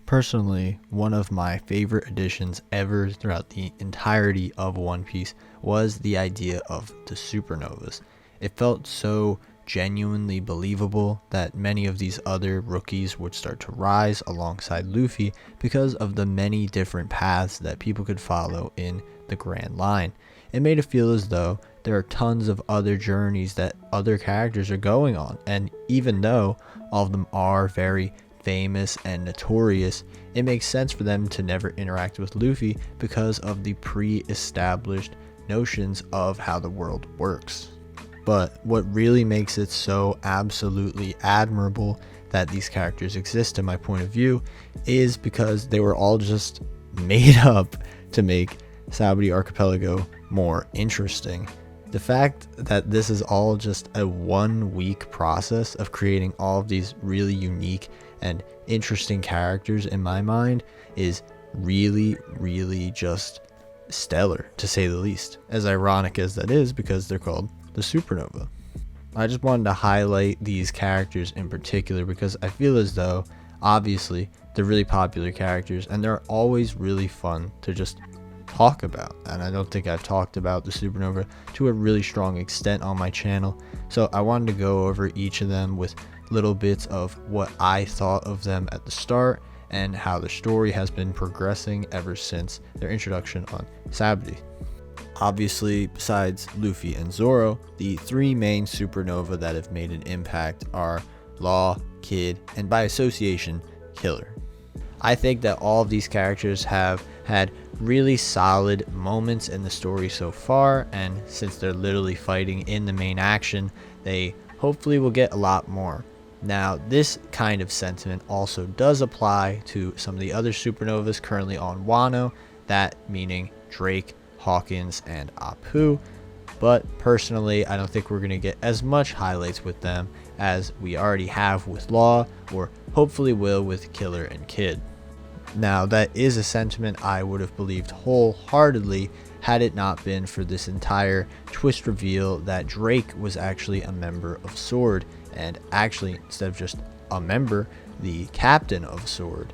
Personally, one of my favorite additions ever throughout the entirety of One Piece was the idea of the supernovas. It felt so genuinely believable that many of these other rookies would start to rise alongside Luffy because of the many different paths that people could follow in the Grand Line. It made it feel as though there are tons of other journeys that other characters are going on, and even though all of them are very famous and notorious, it makes sense for them to never interact with Luffy because of the pre-established notions of how the world works. But what really makes it so absolutely admirable that these characters exist, in my point of view, is because they were all just made up to make Sabaody Archipelago more interesting. The fact that this is all just a 1 week process of creating all of these really unique and interesting characters, in my mind, is really just stellar, to say the least. As ironic as that is, because they're called the Supernova. I just wanted to highlight these characters in particular because I feel as though, obviously, they're really popular characters and they're always really fun to just talk about, and I don't think I've talked about the Supernova to a really strong extent on my channel, so I wanted to go over each of them with little bits of what I thought of them at the start and how the story has been progressing ever since their introduction on Sabaody. Obviously, besides Luffy and Zoro, the 3 main Supernova that have made an impact are Law, Kid, and by association, Killer. I think that all of these characters have had really solid moments in the story so far, and since they're literally fighting in the main action, they hopefully will get a lot more. Now, this kind of sentiment also does apply to some of the other supernovas currently on Wano, that meaning Drake, Hawkins, and Apu, but personally I don't think we're going to get as much highlights with them as we already have with Law, or hopefully will with Killer and Kid. Now, that is a sentiment I would have believed wholeheartedly had it not been for this entire twist reveal that Drake was actually a member of SWORD, and actually, instead of just a member, the captain of SWORD.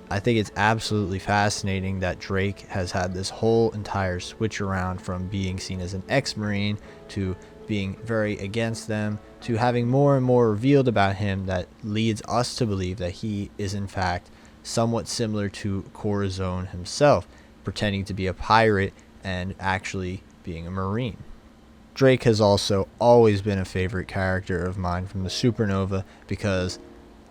I think it's absolutely fascinating that Drake has had this whole entire switch around from being seen as an ex-Marine to being very against them, to having more and more revealed about him that leads us to believe that he is in fact somewhat similar to Corazon himself, pretending to be a pirate and actually being a Marine. Drake has also always been a favorite character of mine from the Supernova because,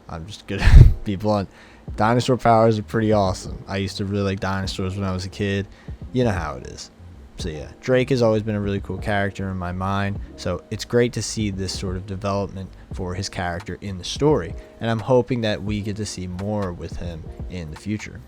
I'm just gonna be blunt, dinosaur powers are pretty awesome. I used to really like dinosaurs when I was a kid. You know how it is. So yeah, Drake has always been a really cool character in my mind, so it's great to see this sort of development for his character in the story, and I'm hoping that we get to see more with him in the future.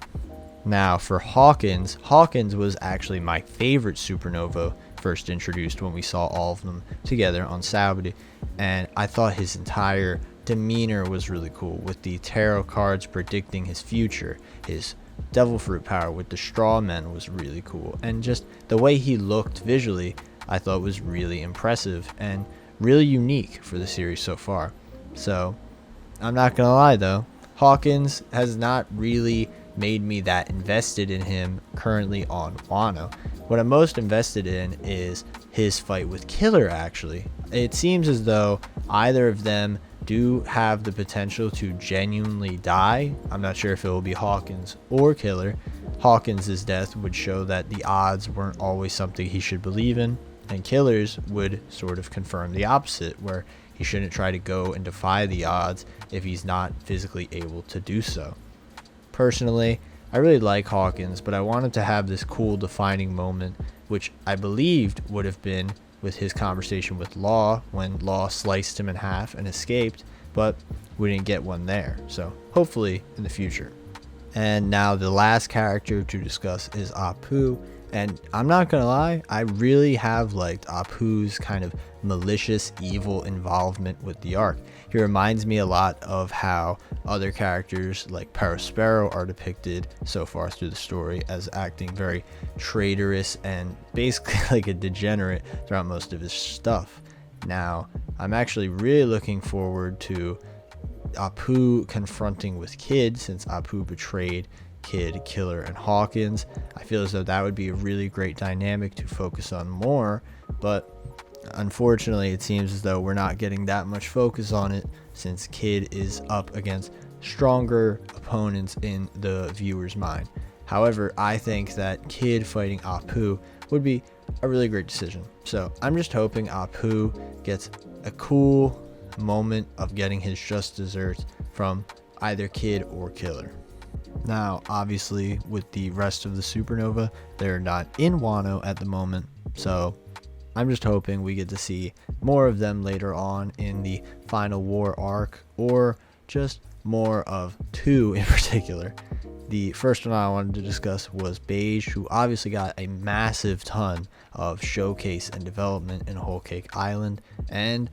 Now for Hawkins, Hawkins was actually my favorite supernova first introduced when we saw all of them together on Sabaody, and I thought his entire demeanor was really cool, with the tarot cards predicting his future. His devil fruit power with the straw men was really cool, and just the way he looked visually I thought was really impressive and really unique for the series so far. So I'm not gonna lie though, Hawkins has not really made me that invested in him currently on Wano. What I'm most invested in is his fight with Killer. Actually, it seems as though either of them do have the potential to genuinely die. I'm not sure if it will be Hawkins or Killer. Hawkins' death would show that the odds weren't always something he should believe in, and Killer's would sort of confirm the opposite, where he shouldn't try to go and defy the odds if he's not physically able to do so. Personally, I really like Hawkins, but I wanted to have this cool defining moment, which I believed would have been with his conversation with Law when Law sliced him in half and escaped, but we didn't get one there, so hopefully in the future. And now the last character to discuss is Apu, and I'm not gonna lie, I really have liked Apu's kind of malicious, evil involvement with the arc. He reminds me a lot of how other characters like Perospero are depicted so far through the story as acting very traitorous and basically like a degenerate throughout most of his stuff. Now, I'm actually really looking forward to Apu confronting with Kid, since Apu betrayed Kid, Killer, and Hawkins. I feel as though that would be a really great dynamic to focus on more, but unfortunately it seems as though we're not getting that much focus on it, since Kid is up against stronger opponents in the viewer's mind. However, I think that Kid fighting Apu would be a really great decision. So I'm just hoping Apu gets a cool moment of getting his just desserts from either Kid or Killer. Now, obviously, with the rest of the Supernova, they're not in Wano at the moment, so I'm just hoping we get to see more of them later on in the final war arc, or just more of two in particular. The first one I wanted to discuss was Beige, who obviously got a massive ton of showcase and development in Whole Cake Island, and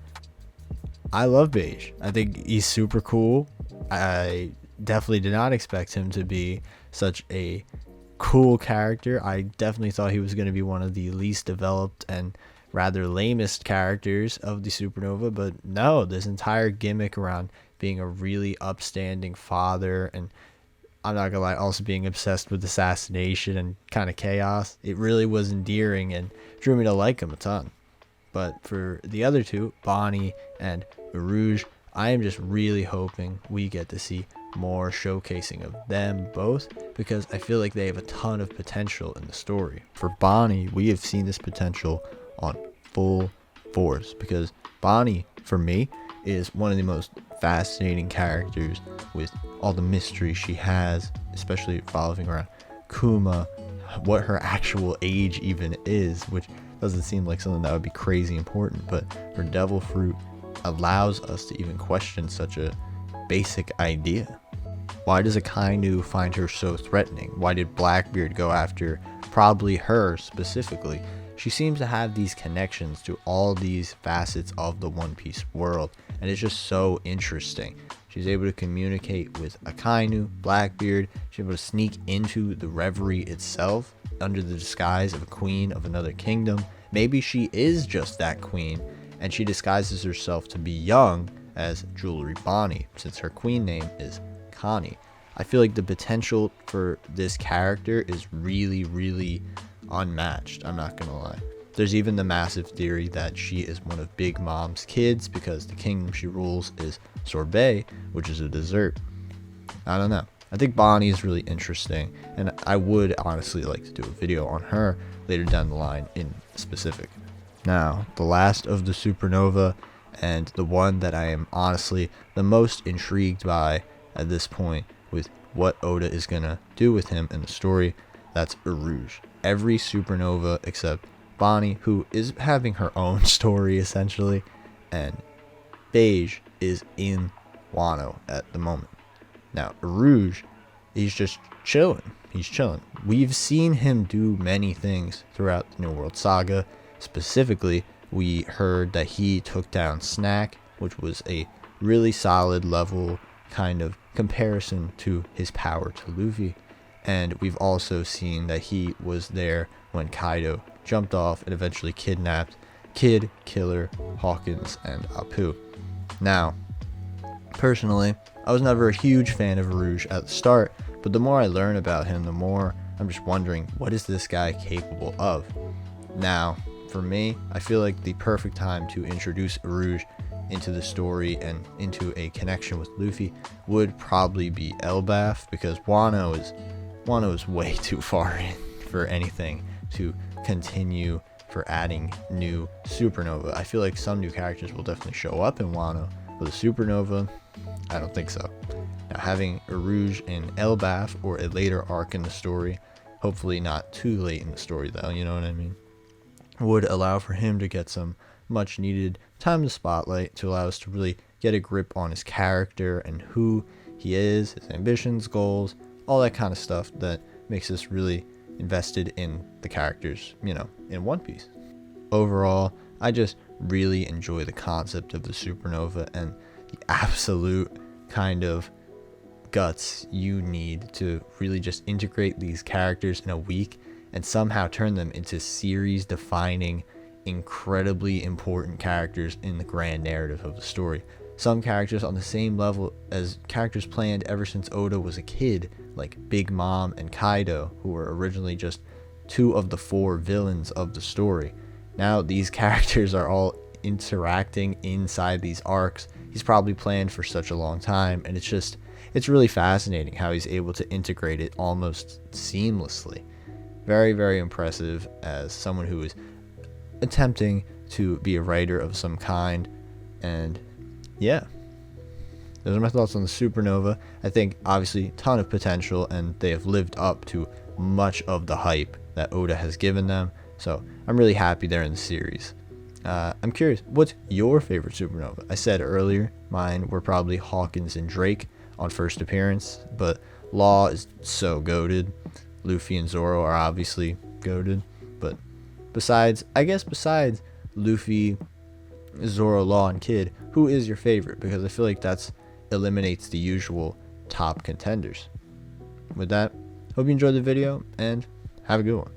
I love Beige. I think he's super cool. I definitely did not expect him to be such a cool character. I definitely thought he was going to be one of the least developed and rather lamest characters of the Supernova, but no, this entire gimmick around being a really upstanding father, and I'm not gonna lie, also being obsessed with assassination and kind of chaos, it really was endearing and drew me to like him a ton. But for the other two, Bonnie and Rouge, I am just really hoping we get to see more showcasing of them both, because I feel like they have a ton of potential in the story. For Bonnie, we have seen this potential on full force, because Bonnie, for me, is one of the most fascinating characters with all the mystery she has, especially revolving around Kuma, what her actual age even is, which doesn't seem like something that would be crazy important, but her devil fruit allows us to even question such a basic idea. Why does Akainu find her so threatening? Why did Blackbeard go after probably her specifically? She seems to have these connections to all these facets of the One Piece world, and it's just so interesting. She's able to communicate with Akainu, Blackbeard. She's able to sneak into the Reverie itself under the disguise of a queen of another kingdom. Maybe she is just that queen, and she disguises herself to be young as Jewelry Bonnie, since her queen name is Connie. I feel like the potential for this character is really, really unmatched. I'm not gonna lie. There's even the massive theory that she is one of Big Mom's kids, because the kingdom she rules is sorbet, which is a dessert. I don't know. I think Bonnie is really interesting, and I would honestly like to do a video on her later down the line in specific. Now, the last of the Supernova, and the one that I am honestly the most intrigued by at this point with what Oda is gonna do with him in the story, that's Rouge. Every Supernova except Bonnie, who is having her own story essentially, and Beige is in Wano at the moment. Now, Rouge, he's just chilling. He's chilling. We've seen him do many things throughout the New World Saga. Specifically, we heard that he took down Snack, which was a really solid level kind of comparison to his power to Luffy. And we've also seen that he was there when Kaido jumped off and eventually kidnapped Kid, Killer, Hawkins, and Apu. Now, personally, I was never a huge fan of Rouge at the start, but the more I learn about him, the more I'm just wondering, what is this guy capable of? Now, for me, I feel like the perfect time to introduce Rouge into the story and into a connection with Luffy would probably be Elbaf, because Wano is way too far in for anything to continue for adding new Supernova. I feel like some new characters will definitely show up in Wano, but the Supernova, I don't think so. Now, having Rouge in Elbaf or a later arc in the story, hopefully not too late in the story though, you know what I mean, would allow for him to get some much needed time in the spotlight to allow us to really get a grip on his character and who he is, his ambitions, goals, all that kind of stuff that makes us really invested in the characters, you know, in One Piece. Overall, I just really enjoy the concept of the Supernova and the absolute kind of guts you need to really just integrate these characters in a week and somehow turn them into series defining, incredibly important characters in the grand narrative of the story. some characters on the same level as characters planned ever since Oda was a kid, like Big Mom and Kaido, who were originally just 2 of the 4 villains of the story. Now these characters are all interacting inside these arcs. He's probably planned for such a long time, and it's really fascinating how he's able to integrate it almost seamlessly. Very, very impressive as someone who is attempting to be a writer of some kind. And yeah, those are my thoughts on the Supernova. I think obviously ton of potential, and they have lived up to much of the hype that Oda has given them. So I'm really happy they're in the series. I'm curious, what's your favorite Supernova? I said earlier, mine were probably Hawkins and Drake on first appearance, but Law is so goated. Luffy and Zoro are obviously goated, but besides Luffy, Zoro, Law, and Kid, who is your favorite? Because I feel like that's eliminates the usual top contenders. With that, hope you enjoyed the video, and have a good one.